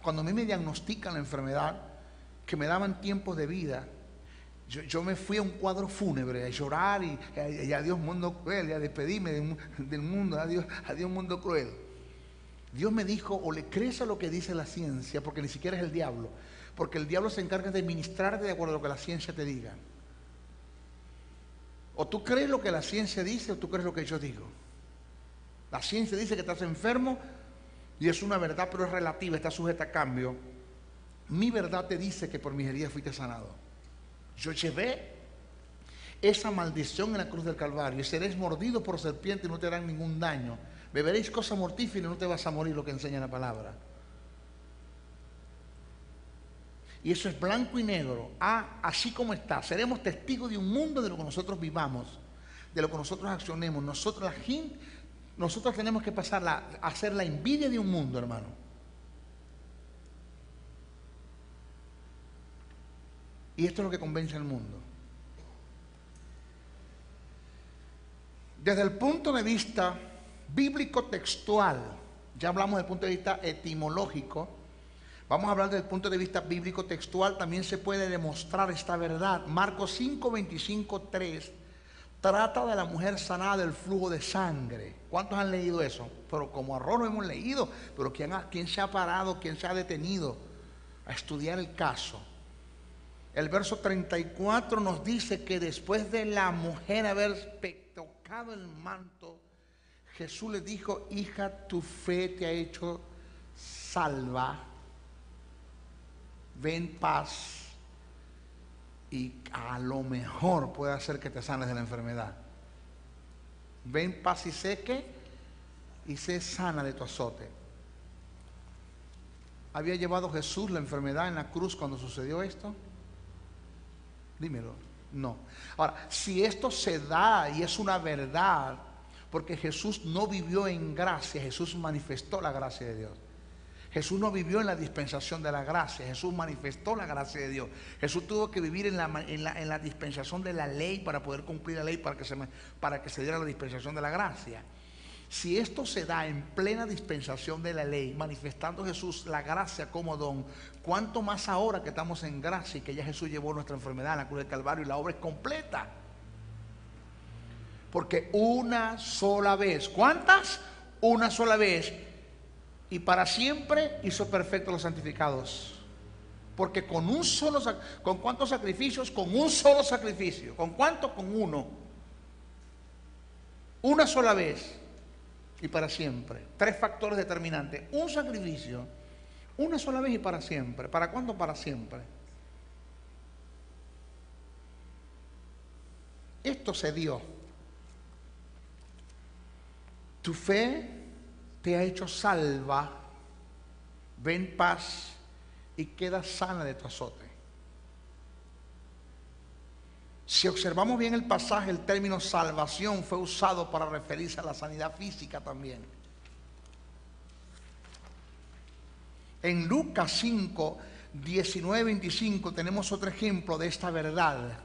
cuando a mí me diagnostican la enfermedad, que me daban tiempos de vida, yo me fui a un cuadro fúnebre a llorar y adiós mundo cruel, y a despedirme del mundo, adiós mundo cruel. Dios me dijo, o le crees a lo que dice la ciencia, porque ni siquiera es el diablo, porque el diablo se encarga de ministrarte de acuerdo a lo que la ciencia te diga. O tú crees lo que la ciencia dice o tú crees lo que yo digo. La ciencia dice que estás enfermo y es una verdad, pero es relativa, está sujeta a cambio. Mi verdad te dice que por mis heridas fuiste sanado. Yo llevé esa maldición en la cruz del Calvario, y seréis mordidos por serpientes y no te harán ningún daño. Beberéis cosa mortífera y no te vas a morir, lo que enseña la palabra. Y eso es blanco y negro, así como está. Seremos testigos de un mundo, de lo que nosotros vivamos, de lo que nosotros accionemos. Nosotros tenemos que pasar a hacer la envidia de un mundo, hermano. Y esto es lo que convence al mundo. Desde el punto de vista bíblico textual, ya hablamos del punto de vista etimológico, vamos a hablar del punto de vista bíblico textual, también se puede demostrar esta verdad. Marcos 5, 25, 3 trata de la mujer sanada del flujo de sangre. ¿Cuántos han leído eso? Pero como arroz lo hemos leído, pero ¿quién se ha parado, quién se ha detenido a estudiar el caso? El verso 34 nos dice que después de la mujer haber tocado el manto, Jesús le dijo, hija, tu fe te ha hecho salva, ve en paz, y a lo mejor puede hacer que te sanes de la enfermedad. Ve en paz y sé sana de tu azote. ¿Había llevado Jesús la enfermedad en la cruz cuando sucedió esto? Dímelo. No. Ahora, si esto se da y es una verdad, porque Jesús no vivió en gracia, Jesús manifestó la gracia de Dios. Jesús no vivió en la dispensación de la gracia, Jesús manifestó la gracia de Dios. Jesús tuvo que vivir en la dispensación de la ley para poder cumplir la ley, para que se diera la dispensación de la gracia. Si esto se da en plena dispensación de la ley, manifestando Jesús la gracia como don, ¿cuánto más ahora que estamos en gracia y que ya Jesús llevó nuestra enfermedad en la cruz del Calvario y la obra es completa? Porque una sola vez, ¿cuántas? Una sola vez, y para siempre hizo perfectos los santificados. Porque ¿con cuántos sacrificios? Con un solo sacrificio. ¿Con cuánto? Con uno. Una sola vez y para siempre. Tres factores determinantes. Un sacrificio, una sola vez y para siempre. ¿Para cuándo? Para siempre. Esto se dio. Tu fe te ha hecho salva, ve en paz y queda sana de tu azote. Si observamos bien el pasaje, el término salvación fue usado para referirse a la sanidad física también. En Lucas 5, 19, 25 tenemos otro ejemplo de esta verdad.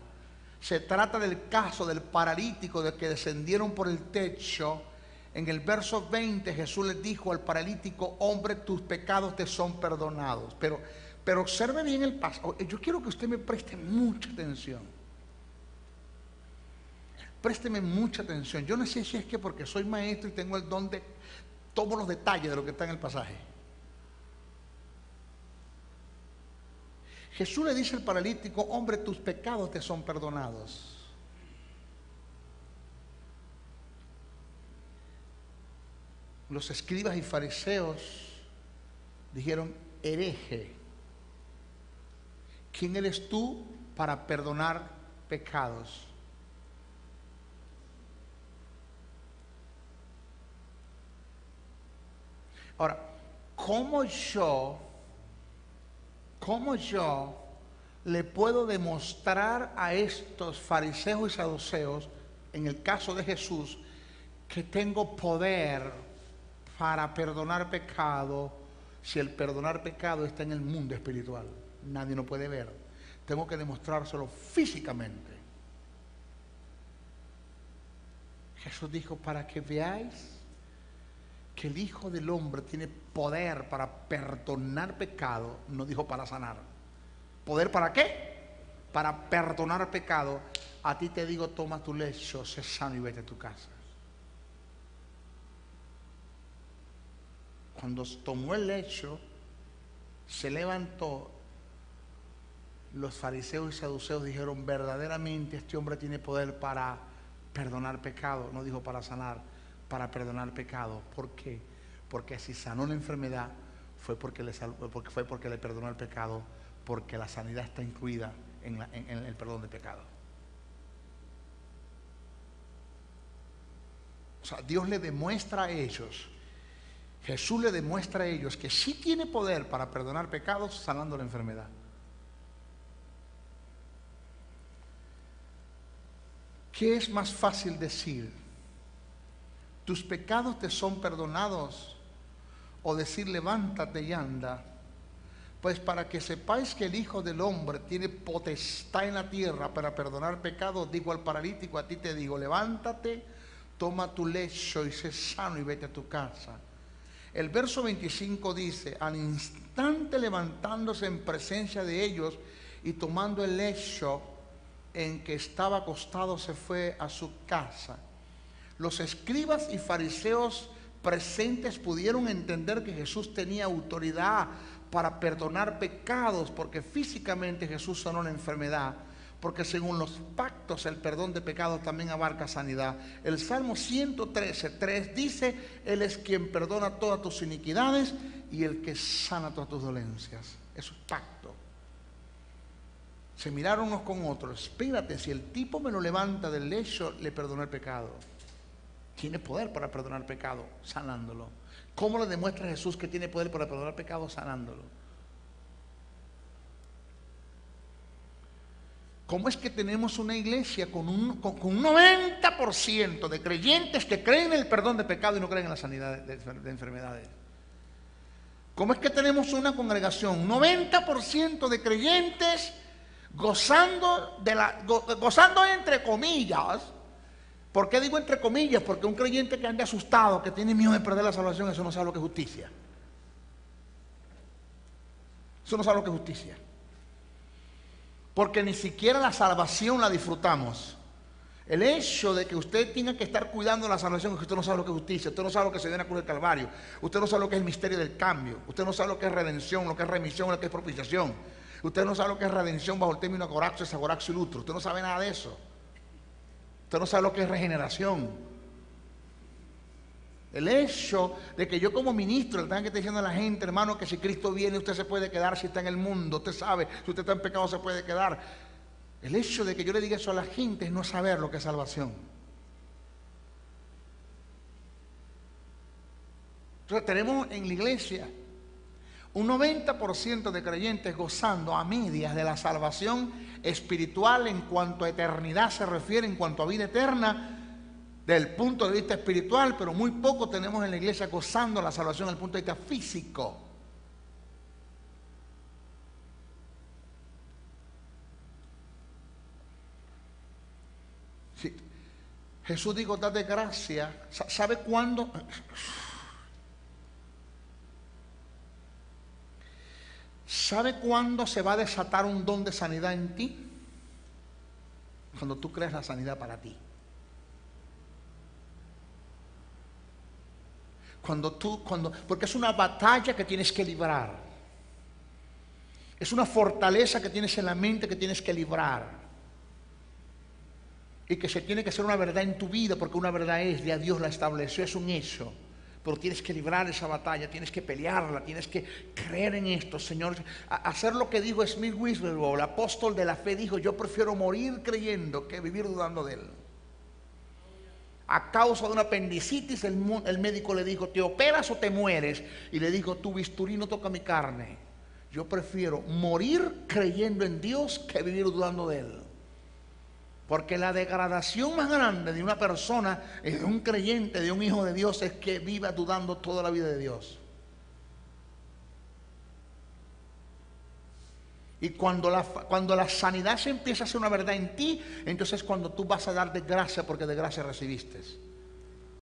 Se trata del caso del paralítico del que descendieron por el techo. En el verso 20 Jesús les dijo al paralítico, hombre, tus pecados te son perdonados. Pero observe bien el paso. Yo quiero que usted me preste mucha atención. Présteme mucha atención. Yo no sé si es que porque soy maestro y tengo el don de todos los detalles de lo que está en el pasaje. Jesús le dice al paralítico, hombre, tus pecados te son perdonados. Los escribas y fariseos dijeron, hereje, ¿quién eres tú para perdonar pecados? Ahora, ¿cómo yo le puedo demostrar a estos fariseos y saduceos, en el caso de Jesús, que tengo poder para perdonar pecado, si el perdonar pecado está en el mundo espiritual? Nadie lo puede ver. Tengo que demostrárselo físicamente. Jesús dijo, para que veáis que el Hijo del Hombre tiene poder para perdonar pecado, no dijo para sanar. ¿Poder para qué? Para perdonar pecado. A ti te digo, toma tu lecho, sé sano y vete a tu casa. Cuando tomó el lecho, se levantó. Los fariseos y saduceos dijeron, verdaderamente este hombre tiene poder para perdonar pecado. No dijo para sanar, para perdonar pecado. ¿Por qué? Porque si sanó la enfermedad fue porque le perdonó el pecado, porque la sanidad está incluida en el perdón de pecado. O sea, Dios le demuestra a ellos, Jesús le demuestra a ellos que sí tiene poder para perdonar pecados sanando la enfermedad. ¿Qué es más fácil decir? ¿Tus pecados te son perdonados? O decir, levántate y anda. Pues para que sepáis que el Hijo del Hombre tiene potestad en la tierra para perdonar pecados, digo al paralítico, a ti te digo, levántate, toma tu lecho y sé sano y vete a tu casa. El verso 25 dice, al instante levantándose en presencia de ellos y tomando el lecho en que estaba acostado, se fue a su casa. Los escribas y fariseos presentes pudieron entender que Jesús tenía autoridad para perdonar pecados, porque físicamente Jesús sanó la enfermedad, porque según los pactos el perdón de pecados también abarca sanidad. El Salmo 113:3 dice, Él es quien perdona todas tus iniquidades y el que sana todas tus dolencias. Eso es pacto. Se miraron unos con otros. Espérate, si el tipo me lo levanta del lecho, le perdonó el pecado. Tiene poder para perdonar pecado, sanándolo. ¿Cómo le demuestra a Jesús que tiene poder para perdonar pecado? Sanándolo. ¿Cómo es que tenemos una iglesia con un 90% de creyentes que creen en el perdón de pecado y no creen en la sanidad de enfermedades? ¿Cómo es que tenemos una congregación, 90% de creyentes gozando entre comillas? ¿Por qué digo entre comillas? Porque un creyente que ande asustado, que tiene miedo de perder la salvación, eso no sabe lo que es justicia. Eso no sabe lo que es justicia. Porque ni siquiera la salvación la disfrutamos. El hecho de que usted tenga que estar cuidando la salvación es que usted no sabe lo que es justicia, usted no sabe lo que se dio en la cruz del Calvario, usted no sabe lo que es el misterio del cambio, usted no sabe lo que es redención, lo que es remisión, lo que es propiciación, usted no sabe lo que es redención bajo el término agoraxo, es agoraxo y lutro, usted no sabe nada de eso. Usted no sabe lo que es regeneración. El hecho de que yo como ministro le tenga que estar diciendo a la gente, hermano, que si Cristo viene usted se puede quedar si está en el mundo, usted sabe, si usted está en pecado se puede quedar. El hecho de que yo le diga eso a la gente es no saber lo que es salvación. Entonces tenemos en la iglesia un 90% de creyentes gozando a medias de la salvación espiritual en cuanto a eternidad se refiere, en cuanto a vida eterna, del punto de vista espiritual, pero muy poco tenemos en la iglesia gozando la salvación desde el punto de vista físico. Sí. Jesús dijo, date gracia. ¿Sabe cuándo? ¿Sabe cuándo se va a desatar un don de sanidad en ti? Cuando tú creas la sanidad para ti. Porque es una batalla que tienes que librar. Es una fortaleza que tienes en la mente que tienes que librar. Y que se tiene que ser una verdad en tu vida, porque una verdad es, ya Dios la estableció, es un hecho. Pero tienes que librar esa batalla, tienes que pelearla, tienes que creer en esto, Señor. Hacer lo que dijo Smith Wigglesworth, el apóstol de la fe, dijo, yo prefiero morir creyendo que vivir dudando de Él. A causa de una apendicitis, el médico le dijo, ¿te operas o te mueres? Y le dijo, tu bisturí no toca mi carne. Yo prefiero morir creyendo en Dios que vivir dudando de Él. Porque la degradación más grande de una persona, de un creyente, de un hijo de Dios, es que viva dudando toda la vida de Dios. Y cuando la sanidad se empieza a hacer una verdad en ti, entonces es cuando tú vas a dar de gracia porque de gracia recibiste.